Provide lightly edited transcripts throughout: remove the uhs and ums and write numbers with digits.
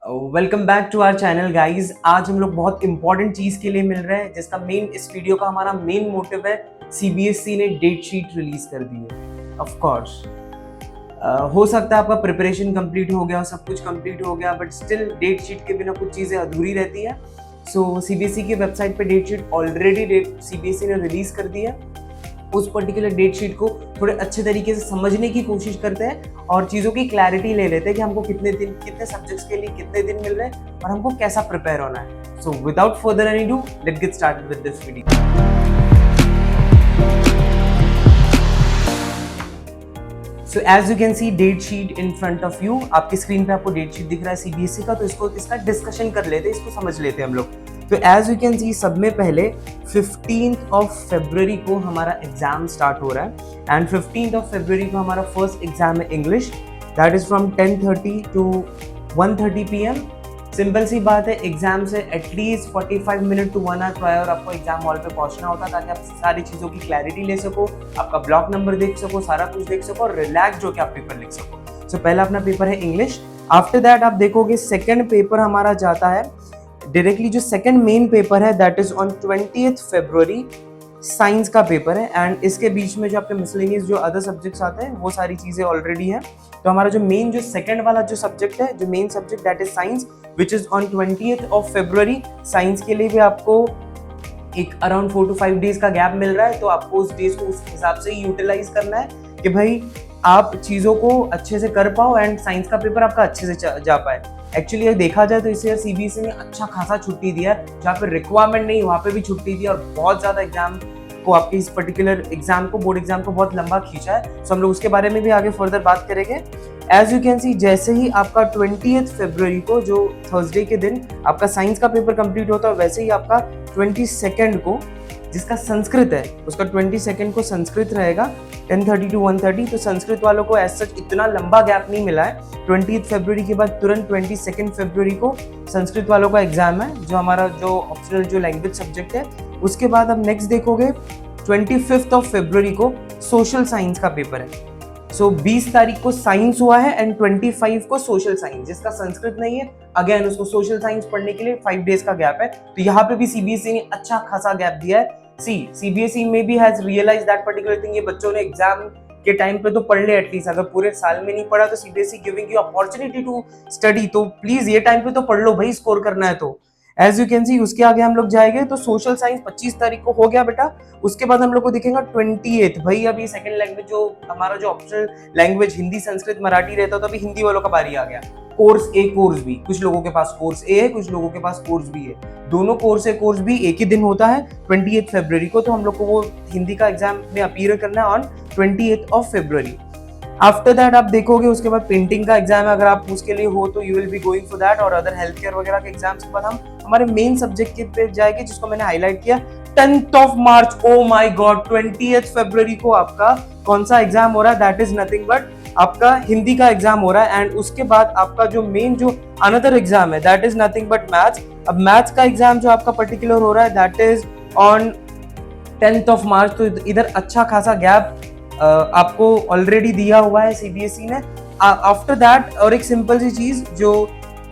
Welcome back to our channel guys. आज हम लोग बहुत इंपॉर्टेंट चीज के लिए मिल रहे हैं जिसका मेन इस वीडियो का हमारा मेन मोटिव है। सीबीएसई ने डेट शीट रिलीज कर दी है। ऑफ कोर्स हो सकता है आपका प्रिपरेशन कंप्लीट हो गया, सब कुछ कंप्लीट हो गया, बट स्टिल डेट शीट के बिना कुछ चीज़ें अधूरी रहती है। सो सीबीएसई की वेबसाइट पे डेट शीट ऑलरेडी सीबीएसई ने रिलीज कर दी है। उस पर्टिकुलर डेट शीट को थोड़े अच्छे तरीके से समझने की कोशिश करते हैं और चीज़ों की क्लैरिटी ले लेते हैं कि हमको कितने दिन, कितने सब्जेक्ट्स के लिए कितने दिन मिल रहे हैं और हमको कैसा प्रिपेयर होना है। So without further any do, let's get started with this video. So as you can see date sheet in front of you, आपकी स्क्रीन पे आपको डेट शीट दिख रहा है सीबीएसई का। तो इसका डिस्कशन कर लेते हैं, इसको समझ लेते हैं हम लोग। तो एज यू कैन सी सब में पहले 15th ऑफ फरवरी को हमारा एग्जाम स्टार्ट हो रहा है एंड 15th ऑफ फरवरी को हमारा फर्स्ट एग्जाम है English. That is from 10:30 to 1:30 PM। Simple सी बात है, एग्जाम से at least 45 minute to 1 hour prior आपको एग्जाम हॉल पे पहुंचना होता है ताकि आप सारी चीज़ों की क्लैरिटी ले सको, आपका ब्लॉक नंबर देख सको, सारा कुछ देख सको और रिलैक्स जो कि आप पेपर लिख सको। सो पहला अपना पेपर है इंग्लिश। आफ्टर दैट आप देखोगे सेकेंड पेपर हमारा जाता है डायरेक्टली, जो सेकंड मेन पेपर है that is on 20th February, science का पेपर है। एंड इसके बीच में जो आपके मिसलेनियस जो अदर सब्जेक्ट्स आते हैं वो सारी चीज़ें ऑलरेडी हैं। तो हमारा जो मेन जो सेकंड वाला जो सब्जेक्ट है, जो main subject that is science which is on 20th of February. Science के लिए भी आपको एक अराउंड 4 to 5 डेज का गैप मिल रहा है, तो आपको उस डेज को उस हिसाब से यूटिलाइज करना है कि भाई आप चीज़ों को अच्छे से कर पाओ एंड साइंस का पेपर आपका अच्छे से जा पाए। एक्चुअली देखा जाए तो इस ईयर सीबीएसई ने अच्छा खासा छुट्टी दिया है, जहाँ पे रिक्वायरमेंट नहीं वहाँ पे भी छुट्टी दी और बहुत ज़्यादा एग्जाम को, आपकी इस पर्टिकुलर एग्जाम को, बोर्ड एग्जाम को बहुत लंबा खींचा है। सो हम लोग उसके बारे में भी आगे फर्दर बात करेंगे। एज यू कैन सी जैसे ही आपका 20th फरवरी को, जो थर्सडे के दिन आपका साइंस का पेपर कंप्लीट होता है, वैसे ही आपका 22nd को जिसका संस्कृत है उसका 22nd को संस्कृत रहेगा 10:30 to 1:30। तो संस्कृत वालों को एज सच इतना लंबा गैप नहीं मिला है। 20th फरवरी के बाद तुरंत 22nd फरवरी को संस्कृत वालों का एग्जाम है, जो हमारा जो ऑप्शनल जो लैंग्वेज सब्जेक्ट है। उसके बाद अब नेक्स्ट देखोगे 25th ऑफ फरवरी को सोशल साइंस का पेपर है। सो 20 तारीख को साइंस हुआ है एंड 25 को सोशल साइंस, जिसका संस्कृत नहीं है अगेन उसको सोशल साइंस पढ़ने के लिए 5 डेज का गैप है। तो यहाँ पे भी सीबीएसई ने अच्छा खासा गैप दिया है। सीबीएसई में भी has realise that particular thing, ये बच्चों ने एग्जाम के टाइम पे तो पढ़ ले एटलीस्ट, अगर पूरे साल में नहीं पढ़ा तो CBSE giving you opportunity to study, तो प्लीज ये टाइम पे तो पढ़ लो भाई, स्कोर करना है तो। एज यू कैन सी उसके आगे हम लोग जाएंगे तो सोशल साइंस 25 तारीख को हो गया बेटा। उसके बाद हम लोग को दिखेगा 28 भाई। अभी सेकंड लैंग्वेज जो हमारा जो ऑप्शनल लैंग्वेज हिंदी संस्कृत मराठी रहता, तो अभी हिंदी वालों का बारी आ गया। कोर्स ए कोर्स बी, कुछ लोगों के पास कोर्स ए है, कुछ लोगों के पास कोर्स बी है। दोनों कोर्स ए कोर्स बी एक ही दिन होता है 28 फरवरी को। तो हम लोग को वो हिंदी का एग्जाम में अपीयर करना है on 28th of February. After that आप देखोगे उसके बाद पेंटिंग का एग्जाम है, अगर आप उसके लिए हो तो you will be going for that. और अदर हेल्थ केयर वगैरह के एग्जाम्स के बाद हम हमारे मेन सब्जेक्ट के पे जाएंगे, जिसको मैंने हाईलाइट किया 10th of March. Oh my God, 20th फरवरी को आपका कौन सा एग्जाम हो रहा है? दैट इज नथिंग बट आपका हिंदी का एग्जाम हो रहा है। एंड उसके बाद आपका जो मेन जो अनदर एग्जाम है that is nothing but maths. अब मैथ्स का एग्जाम जो आपका पर्टिकुलर हो रहा है that is on 10th of मार्च। तो इधर अच्छा खासा गैप आपको ऑलरेडी दिया हुआ है सीबीएसई ने। आफ्टर दैट और एक सिंपल सी चीज, जो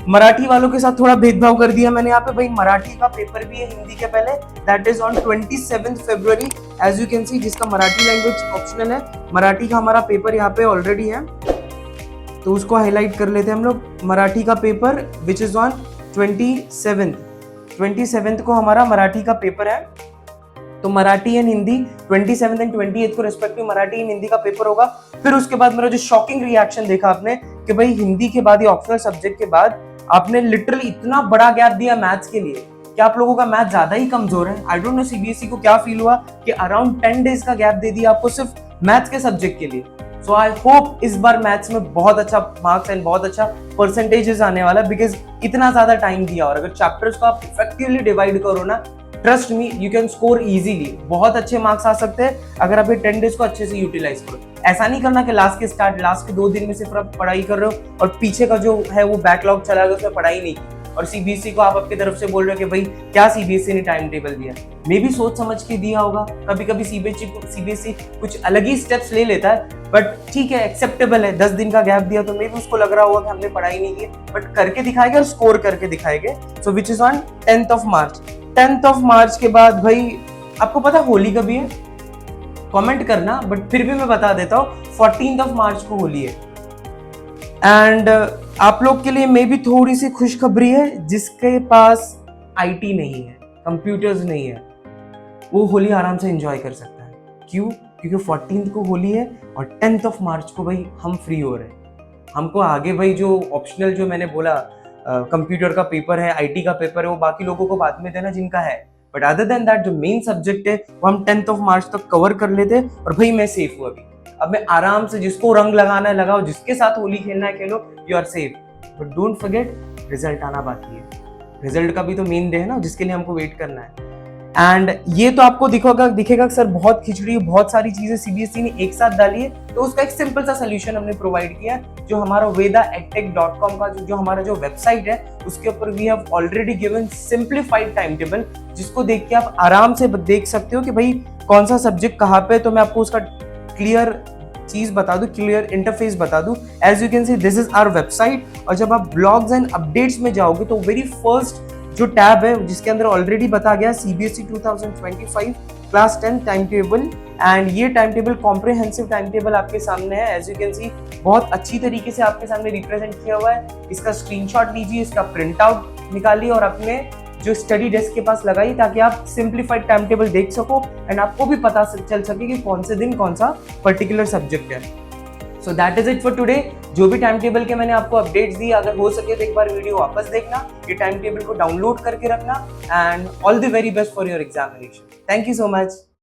मराठी वालों के साथ थोड़ा भेदभाव कर दिया मैंने यहाँ पे भाई, मराठी का पेपर भी है हिंदी के पहले, that is on 27th February as you can see, जिसका मराठी लैंग्वेज ऑप्शनल है। मराठी का हमारा पेपर यहाँ पे ऑलरेडी है, तो उसको हाईलाइट कर लेते हैं हम लोग। मराठी का paper which is on 27th को हमारा मराठी का पेपर है। तो मराठी एंड हिंदी 27 एंड 28 को रेस्पेक्टिव मराठी एंड हिंदी का पेपर होगा। फिर उसके बाद मेरा जो शॉकिंग रिएक्शन देखा आपने कि भाई हिंदी के बाद, ये ऑप्शनल सब्जेक्ट के बाद आपने लिटरली इतना बड़ा गैप दिया मैथ्स के लिए। क्या आप लोगों का मैथ ज्यादा ही कमजोर है? आई डोंट नो सीबीएसई को क्या फील हुआ कि अराउंड 10 डेज का गैप दे दिया आपको सिर्फ मैथ्स के सब्जेक्ट के लिए। सो आई होप इस बार मैथ्स में बहुत अच्छा मार्क्स एंड बहुत अच्छा परसेंटेजेस आने वाला है, बिकॉज इतना ज्यादा टाइम दिया। और अगर चैप्टर्स को आप इफेक्टिवली डिवाइड करो ना, trust me you can score easily, बहुत अच्छे मार्क्स आ सकते हैं अगर आप ये 10 डेज को अच्छे से यूटिलाइज करो। ऐसा नहीं करना कि लास्ट के 2 दिन में सिर्फ आप पढ़ाई कर रहे हो और पीछे का जो है वो बैकलॉग चला गया, उसमें पढ़ाई नहीं की। और सीबीएसई को आप आपकी तरफ से बोल रहे हो कि भाई क्या सीबीएसई ने टाइम टेबल दिया, मे भी सोच समझ के दिया होगा। कभी कभी सीबीएसई कुछ अलग ही स्टेप्स ले लेता है, बट ठीक है, एक्सेप्टेबल है। 10 दिन का गैप दिया तो मे भी उसको लग रहा होगा कि हमने पढ़ाई नहीं की, बट करके दिखाएंगे और स्कोर करके दिखाएंगे। So which is on 10th of March. 10th of March के बाद भाई आपको पता होली कभी है? कमेंट करना, बट फिर भी मैं बता देता हूँ 14th ऑफ मार्च को होली है। एंड आप लोग के लिए मे भी थोड़ी सी खुशखबरी है, जिसके पास आईटी नहीं है, कंप्यूटर्स नहीं है, वो होली आराम से एंजॉय कर सकता है। क्यों? क्योंकि 14th को होली है और 10th ऑफ मार्च को भाई हम फ्री हो रहे हैं। हमको आगे भाई जो ऑप्शनल जो मैंने बोला कंप्यूटर का पेपर है, आईटी का पेपर है, वो बाकी लोगों को बाद में देना जिनका है, बट अदर देन दैट जो मेन सब्जेक्ट है वो हम 10th ऑफ मार्च तक कवर कर लेते हैं। और भाई मैं सेफ हूँ अभी, अब मैं आराम से जिसको रंग लगाना है लगाओ, जिसके साथ होली खेलना है खेलो, you are safe. But don't forget, result आना बाकी है। रिजल्ट का भी तो मेन डे है ना, जिसके लिए हमको वेट करना है। एंड ये तो आपको दिखेगा सर बहुत खिचड़ी, बहुत सारी चीजें सीबीएसई ने एक साथ डाली है, तो उसका एक सिंपल सा सोल्यूशन हमने प्रोवाइड किया है, जो हमारा vedaedtech.com का जो हमारा जो वेबसाइट है, उसके ऊपर we have already given simplified time table, जिसको देख के आप आराम से देख सकते हो कि भाई कौन सा सब्जेक्ट कहाँ पे। तो मैं आपको उसका क्लियर चीज बता दूं, क्लियर इंटरफेस बता दूं। As you can see this is our website, और जब आप ब्लॉग्स एंड अपडेट्स में जाओगे तो वेरी फर्स्ट जो टैब है जिसके अंदर ऑलरेडी बता गया CBSE 2025 class 10 time table, and ये time table comprehensive time table आपके सामने है। एज यू कैन सी बहुत अच्छी तरीके से आपके सामने रिप्रेजेंट किया हुआ है। इसका स्क्रीनशॉट लीजिए, इसका प्रिंट आउट निकालिए और अपने जो स्टडी डेस्क के पास लगाइए, ताकि आप सिंप्लीफाइड टाइम टेबल देख सको एंड आपको भी पता चल सके कि कौन से दिन कौन सा पर्टिकुलर सब्जेक्ट है। So that is it for today. जो भी टाइम टेबल के मैंने आपको अपडेट्स दी, अगर हो सके तो एक बार वीडियो वापस देखना, ये टाइम टेबल को डाउनलोड करके रखना, and all the very best for your examination. Thank you so much.